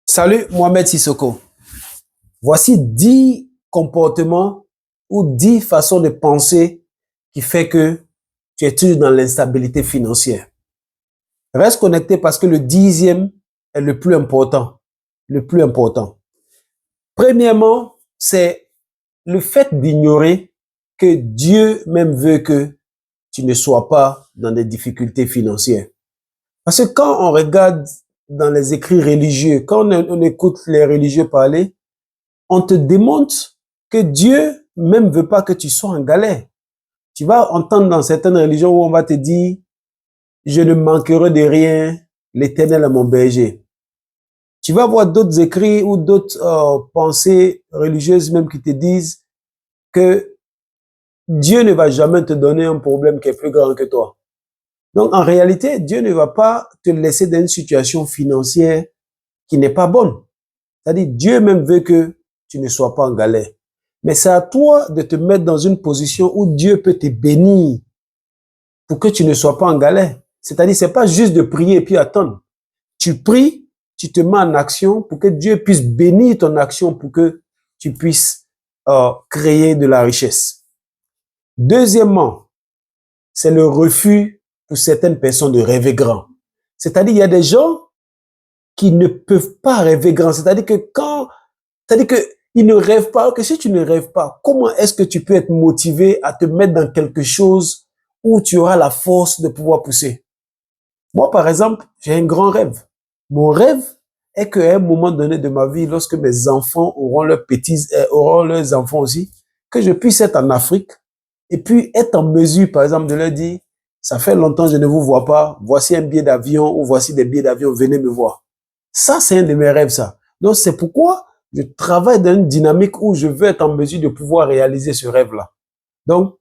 Salut Mohamed Sissoko. Voici 10 comportements ou 10 façons de penser qui fait que tu es toujours dans l'instabilité financière. Reste connecté parce que le 10e est le plus important. Le plus important. Premièrement, c'est le fait d'ignorer que Dieu même veut que tu ne sois pas dans des difficultés financières. Parce que quand on regarde dans les écrits religieux, quand on écoute les religieux parler, on te démontre que Dieu même veut pas que tu sois en galère. Tu vas entendre dans certaines religions où on va te dire, je ne manquerai de rien, l'Éternel est mon berger. Tu vas voir d'autres écrits ou d'autres pensées religieuses même qui te disent que Dieu ne va jamais te donner un problème qui est plus grand que toi. Donc en réalité, Dieu ne va pas te laisser dans une situation financière qui n'est pas bonne. C'est-à-dire, Dieu même veut que tu ne sois pas en galère. Mais c'est à toi de te mettre dans une position où Dieu peut te bénir pour que tu ne sois pas en galère. C'est-à-dire, c'est pas juste de prier et puis attendre. Tu pries, tu te mets en action pour que Dieu puisse bénir ton action pour que tu puisses créer de la richesse. Deuxièmement, c'est le refus pour certaines personnes de rêver grand. C'est-à-dire, il y a des gens qui ne peuvent pas rêver grand. C'est-à-dire que ils ne rêvent pas, que si tu ne rêves pas, comment est-ce que tu peux être motivé à te mettre dans quelque chose où tu auras la force de pouvoir pousser? Moi, par exemple, j'ai un grand rêve. Mon rêve est qu'à un moment donné de ma vie, lorsque mes enfants auront auront leurs enfants aussi, que je puisse être en Afrique et puis être en mesure, par exemple, de leur dire, ça fait longtemps que je ne vous vois pas, voici un billet d'avion ou voici des billets d'avion, venez me voir. Ça, c'est un de mes rêves, ça. Donc, c'est pourquoi je travaille dans une dynamique où je veux être en mesure de pouvoir réaliser ce rêve-là. Donc,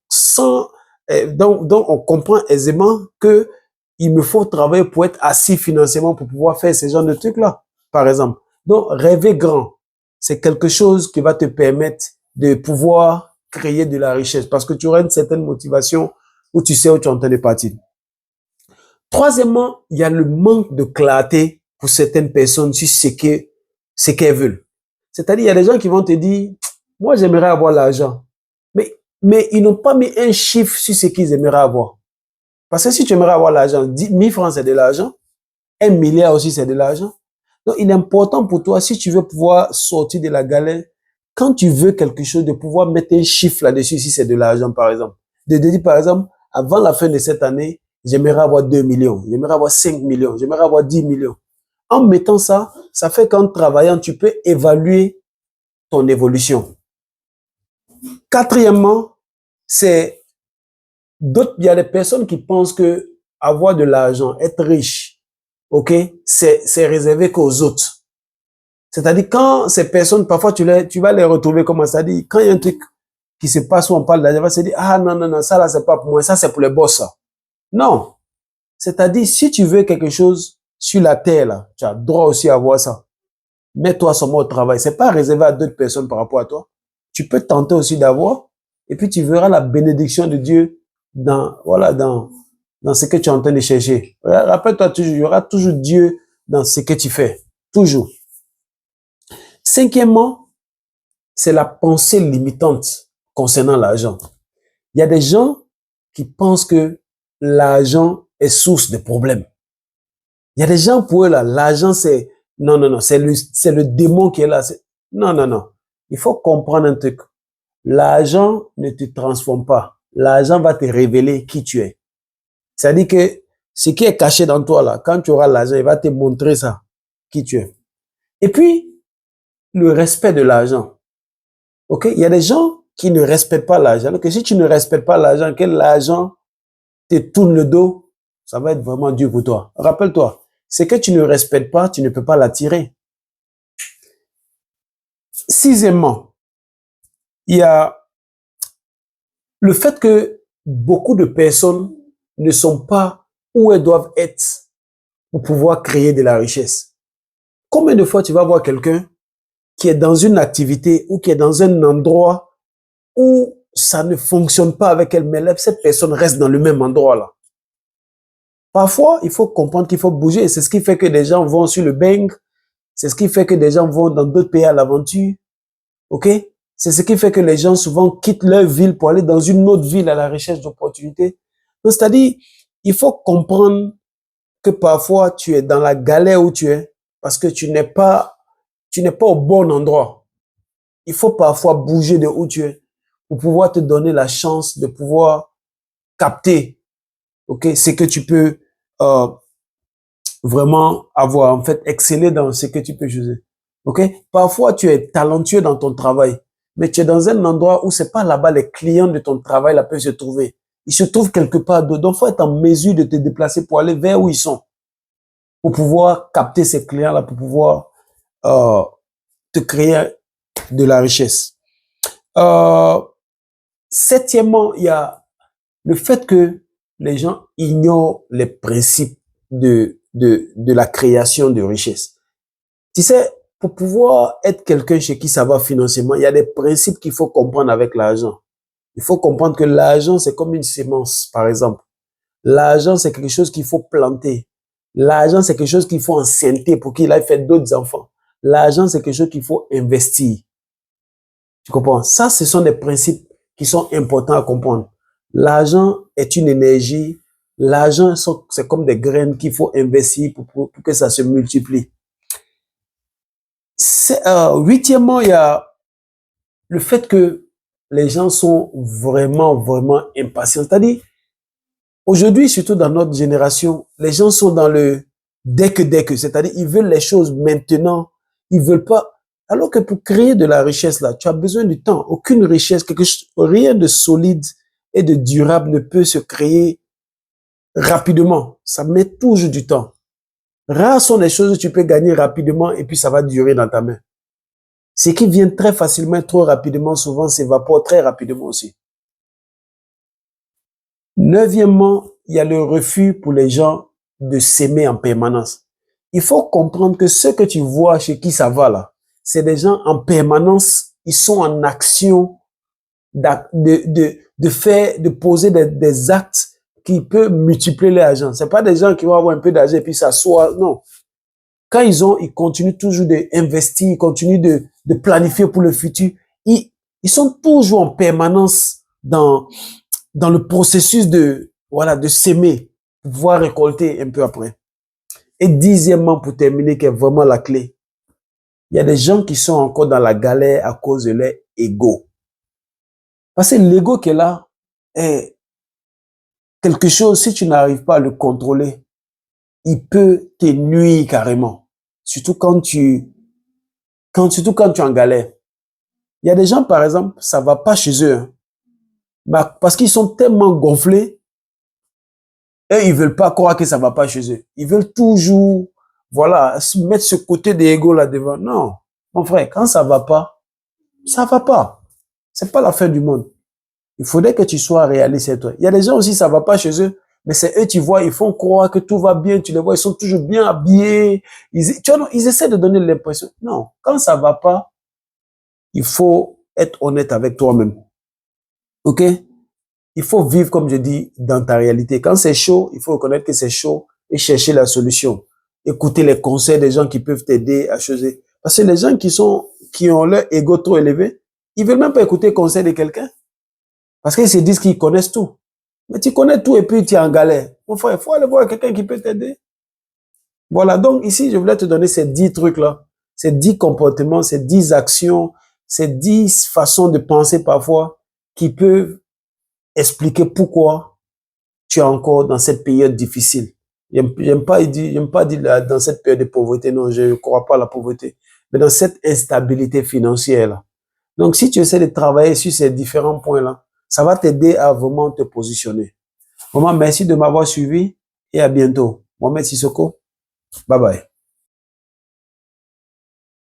donc, on comprend aisément que il me faut travailler pour être assis financièrement pour pouvoir faire ce genre de trucs-là, par exemple. Donc, rêver grand, c'est quelque chose qui va te permettre de pouvoir créer de la richesse parce que tu auras une certaine motivation où tu sais où tu es en train de partir. Troisièmement, il y a le manque de clarté pour certaines personnes sur ce qu'elles veulent. C'est-à-dire, il y a des gens qui vont te dire, moi, j'aimerais avoir l'argent. Mais ils n'ont pas mis un chiffre sur ce qu'ils aimeraient avoir. Parce que si tu aimerais avoir l'argent, 10 000 francs, c'est de l'argent. 1 milliard aussi, c'est de l'argent. Donc, il est important pour toi, si tu veux pouvoir sortir de la galère, quand tu veux quelque chose, de pouvoir mettre un chiffre là-dessus, si c'est de l'argent, par exemple. De dire, par exemple, avant la fin de cette année, j'aimerais avoir 2 millions, j'aimerais avoir 5 millions, j'aimerais avoir 10 millions. En mettant ça, ça fait qu'en travaillant, tu peux évaluer ton évolution. Quatrièmement, il y a des personnes qui pensent que avoir de l'argent, être riche, ok, c'est réservé qu'aux autres. C'est-à-dire quand ces personnes, parfois tu vas les retrouver comme ça, c'est-à-dire quand il y a un truc qui se passe où on parle d'argent, on va se dire, ah non, non, non, ça là c'est pas pour moi, ça c'est pour les boss, ça. Non. C'est-à-dire, si tu veux quelque chose sur la terre, là, tu as droit aussi à avoir ça. Mets-toi seulement au travail. C'est pas réservé à d'autres personnes par rapport à toi. Tu peux tenter aussi d'avoir, et puis tu verras la bénédiction de Dieu dans ce que tu es en train de chercher. Rappelle-toi toujours, il y aura toujours Dieu dans ce que tu fais. Toujours. Cinquièmement, c'est la pensée limitante concernant l'argent. Il y a des gens qui pensent que l'argent est source de problèmes. Il y a des gens pour eux là, l'argent c'est, non, non, non, c'est le démon qui est là. Non, non, non. Il faut comprendre un truc. L'argent ne te transforme pas. L'argent va te révéler qui tu es. C'est-à-dire que ce qui est caché dans toi là, quand tu auras l'argent, il va te montrer ça, qui tu es. Et puis, le respect de l'argent. Ok? Il y a des gens qui ne respectent pas l'argent. Donc, si tu ne respectes pas l'argent, que l'argent te tourne le dos, ça va être vraiment dur pour toi. Rappelle-toi, ce que tu ne respectes pas, tu ne peux pas l'attirer. Sixièmement, il y a le fait que beaucoup de personnes ne sont pas où elles doivent être pour pouvoir créer de la richesse. Combien de fois tu vas voir quelqu'un qui est dans une activité ou qui est dans un endroit où ça ne fonctionne pas avec elle, mais cette personne reste dans le même endroit là. Parfois, il faut comprendre qu'il faut bouger. C'est ce qui fait que des gens vont sur le bang, C'est ce qui fait que des gens vont dans d'autres pays à l'aventure. OK? C'est ce qui fait que les gens souvent quittent leur ville pour aller dans une autre ville à la recherche d'opportunités. Donc, c'est-à-dire, il faut comprendre que parfois tu es dans la galère où tu es parce que tu n'es pas au bon endroit. Il faut parfois bouger de où tu es pour pouvoir te donner la chance de pouvoir capter, OK, ce que tu peux euh, vraiment avoir, en fait, exceller dans ce que tu peux juger. OK? Parfois, tu es talentueux dans ton travail, mais tu es dans un endroit où c'est pas là-bas les clients de ton travail là peuvent se trouver. Ils se trouvent quelque part d'autre. Donc, faut être en mesure de te déplacer pour aller vers où ils sont, pour pouvoir capter ces clients-là, pour pouvoir euh, te créer de la richesse. Euh, Septièmement, il y a le fait que les gens ignorent les principes de la création de richesse. Tu sais, pour pouvoir être quelqu'un chez qui ça va financièrement, il y a des principes qu'il faut comprendre avec l'argent. Il faut comprendre que l'argent, c'est comme une semence, par exemple. L'argent, c'est quelque chose qu'il faut planter. L'argent, c'est quelque chose qu'il faut enceinter pour qu'il aille faire d'autres enfants. L'argent, c'est quelque chose qu'il faut investir. Tu comprends? Ça, ce sont des principes qui sont importants à comprendre. L'argent est une énergie. L'argent, c'est comme des graines qu'il faut investir pour que ça se multiplie. Huitièmement, il y a le fait que les gens sont vraiment, vraiment impatients. C'est-à-dire, aujourd'hui, surtout dans notre génération, les gens sont dans le dès que, c'est-à-dire, ils veulent les choses maintenant. Ils veulent pas. Alors que pour créer de la richesse, là, tu as besoin du temps. Aucune richesse, rien de solide et de durable ne peut se créer rapidement. Ça met toujours du temps. Rares sont les choses que tu peux gagner rapidement et puis ça va durer dans ta main. Ce qui vient très facilement, trop rapidement, souvent s'évapore très rapidement aussi. Neuvièmement, il y a le refus pour les gens de s'aimer en permanence. Il faut comprendre que ce que tu vois chez qui ça va là, c'est des gens en permanence, ils sont en action de faire, de poser des actes qui peuvent multiplier l'argent. C'est pas des gens qui vont avoir un peu d'argent et puis s'asseoir. Non. Quand ils continuent toujours d'investir, ils continuent de planifier pour le futur. Ils sont toujours en permanence dans le processus de s'aimer, pour pouvoir récolter un peu après. Et dixièmement, pour terminer, qui est vraiment la clé, il y a des gens qui sont encore dans la galère à cause de leur ego. Parce que l'ego qui est là est quelque chose, si tu n'arrives pas à le contrôler, il peut te nuire carrément. Surtout quand tu es en galère. Il y a des gens, par exemple, ça va pas chez eux, hein, parce qu'ils sont tellement gonflés et ils veulent pas croire que ça va pas chez eux. Ils veulent toujours, voilà, mettre ce côté d'ego là devant. Non, mon frère, quand ça va pas, ça va pas. C'est pas la fin du monde. Il faudrait que tu sois réaliste, toi. Il y a des gens aussi, ça va pas chez eux, mais c'est eux, tu vois, ils font croire que tout va bien, tu les vois, ils sont toujours bien habillés. Tu vois, ils essaient de donner l'impression. Non, quand ça va pas, il faut être honnête avec toi-même. OK? Il faut vivre, comme je dis, dans ta réalité. Quand c'est chaud, il faut reconnaître que c'est chaud et chercher la solution. Écouter les conseils des gens qui peuvent t'aider à choisir. Parce que les gens qui ont leur ego trop élevé, ils veulent même pas écouter les conseils de quelqu'un. Parce qu'ils se disent qu'ils connaissent tout. Mais tu connais tout et puis tu es en galère. Mon frère, il faut aller voir quelqu'un qui peut t'aider. Voilà, donc ici, je voulais te donner ces 10 trucs-là, ces 10 comportements, ces 10 actions, ces 10 façons de penser parfois qui peuvent expliquer pourquoi tu es encore dans cette période difficile. J'aime pas dire dans cette période de pauvreté, non, je ne crois pas à la pauvreté, mais dans cette instabilité financière-là. Donc, si tu essaies de travailler sur ces différents points-là, ça va t'aider à vraiment te positionner. Vraiment, merci de m'avoir suivi et à bientôt. Mohamed Sissoko, bye bye.